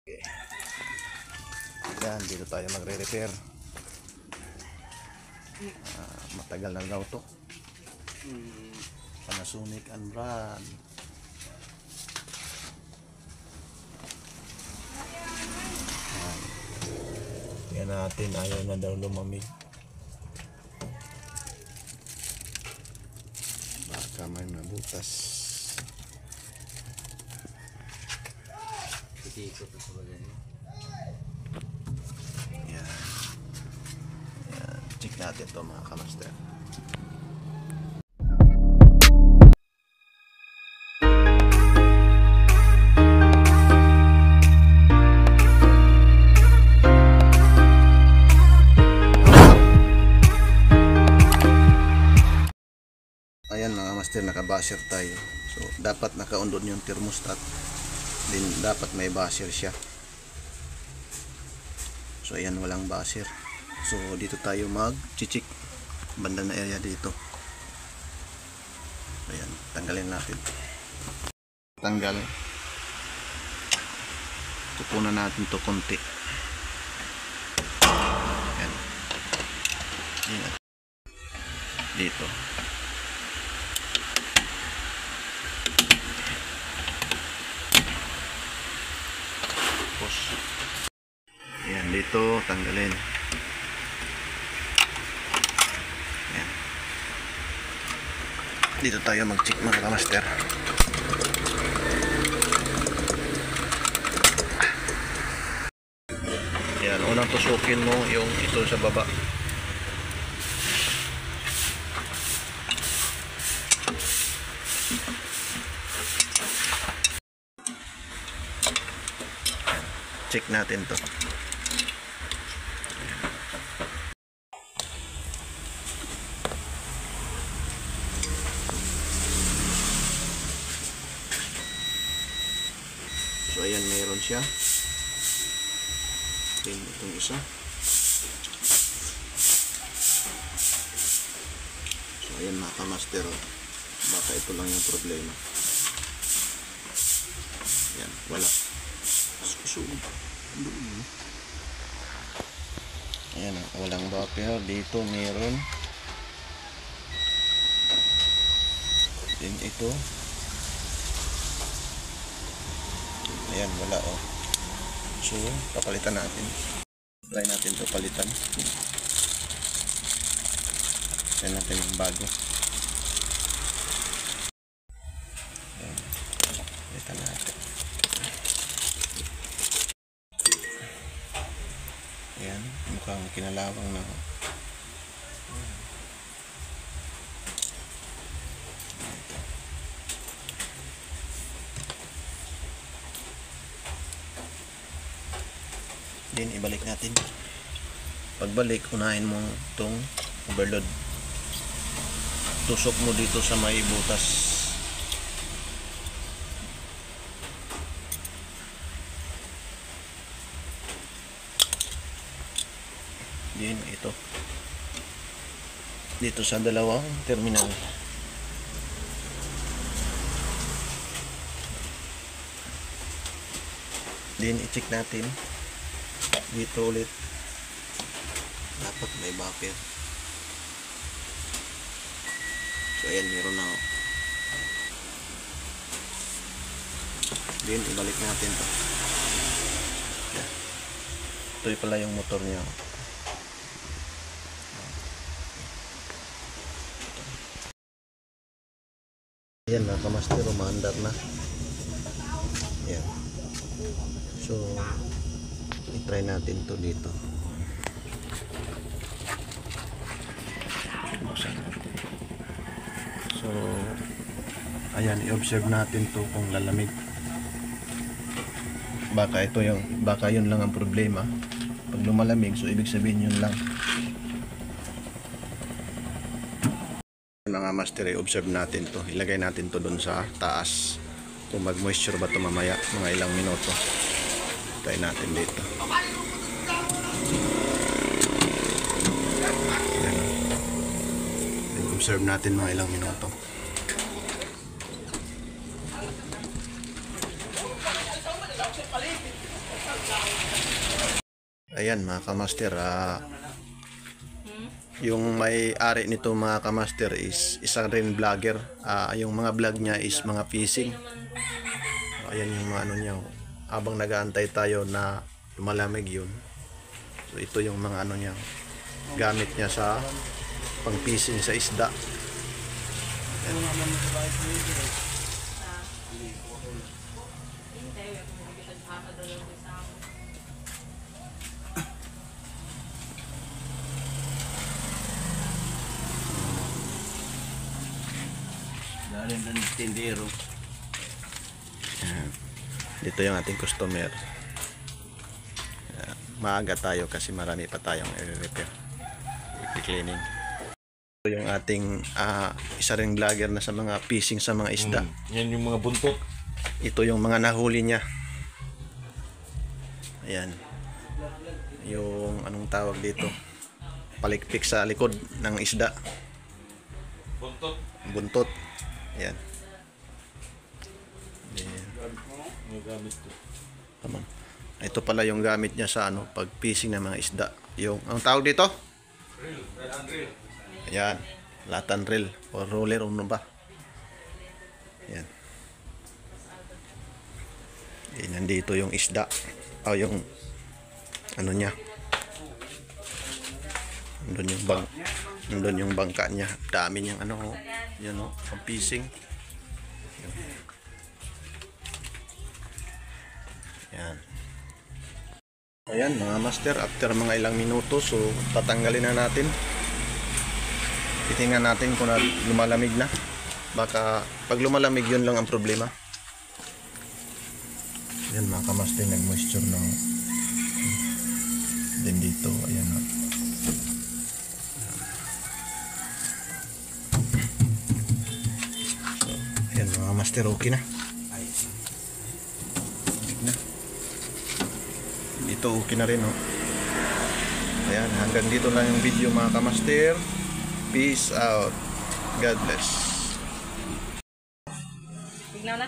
Okay. Yan, dito tayo magre-repair. Matagal na daw to. Panasonic and brand. Yan natin, ayaw na daw lumamig. Baka may mabutas. Ikot na sa bagay. Yan. Yan. Check natin to mga kamaster. Ayan mga master, naka-basher tayo. So dapat naka-undod yung thermostat. Din dapat may basher siya. So ayan, walang basher. So dito tayo mag-check banda na area dito. Ayan, tanggalin natin. Tanggal. Kukunan natin to konti. Ayan. Ayan. Dito. Ayan, dito tanggalin. Ayan. Dito tayo mag-check mga kamaster. Ayan, unang tusukin mo yung ito sa baba. Check natin to. So ayan, mayroon siya. Okay, itong isa. So ayan mga kamaster, baka ito lang yung problema. Ayan, wala. Ayan, walang buffer. Dito meron. Then ito. Ayan, wala oh. So, papalitan natin. Try natin to palitan. Try natin yung bago. Ayan, palitan natin. Ayan, mukhang kinalawang na. Then ibalik natin. Pagbalik, unahin mo itong overload. Tusok mo dito sa may butas. Then ito. Dito sa dalawang terminal. Then i-check natin. Dito ulit. Dapat may buffer. So ayan, meron na. Then ibalik natin to. Ito pala yung motor niya. Ayan na, kamaster, umaandar na. Ayan. So i-try natin to dito. So ayan, i-observe natin to kung lalamig. Baka ito yung, baka yun lang ang problema. Pag lumalamig, so ibig sabihin yun lang. Mga master, i-observe natin to. Ilagay natin to dun sa taas. Kung mag-moisture ba to mamaya, mga ilang minuto. Try natin dito. Observe natin mga ilang minuto. Ayan mga kamaster, yung may-ari nito mga kamaster is isang rin vlogger. Yung mga vlog niya is mga fishing. Ayan yung mga ano niya. Habang nag-aantay tayo na lumalamig yun. So ito yung mga ano niya. Gamit niya sa pang-fishing sa isda. Galing ng tindero. Dito yung ating customer. Maaga tayo kasi marami pa tayong i-repair, i-cleaning. Ito yung ating isa ring vlogger na sa mga fishing sa mga isda. Yan yung mga buntot. Ito yung mga nahuli niya. Ayan. Yung anong tawag dito? Palikpik sa likod ng isda. Buntot. Buntot. Ayan. Yung gamit ko. Tama. Ito pala yung gamit niya sa ano, pag fishing ng mga isda. Yung ang tawag dito? Reel. Reel. Ayan. Latan reel o roller o ano ba? Ayan. Nandito yung isda. O yung ano niya. Nandun yung bangka niya. Dami niyang ano. Yan o. Pang fishing. Ayan. Ayan mga master. After mga ilang minuto. So tatanggalin na natin. Titingnan natin kung lumalamig na. Baka pag lumalamig yun lang ang problema. Ayan mga kamaster. Nag-moisture ng din dito. Ayan o. Ayan mga master, okay na. Dito okay na rin, oh. Ayan, hanggang dito lang yung video mga kamaster. Peace out. God bless. Tignan na.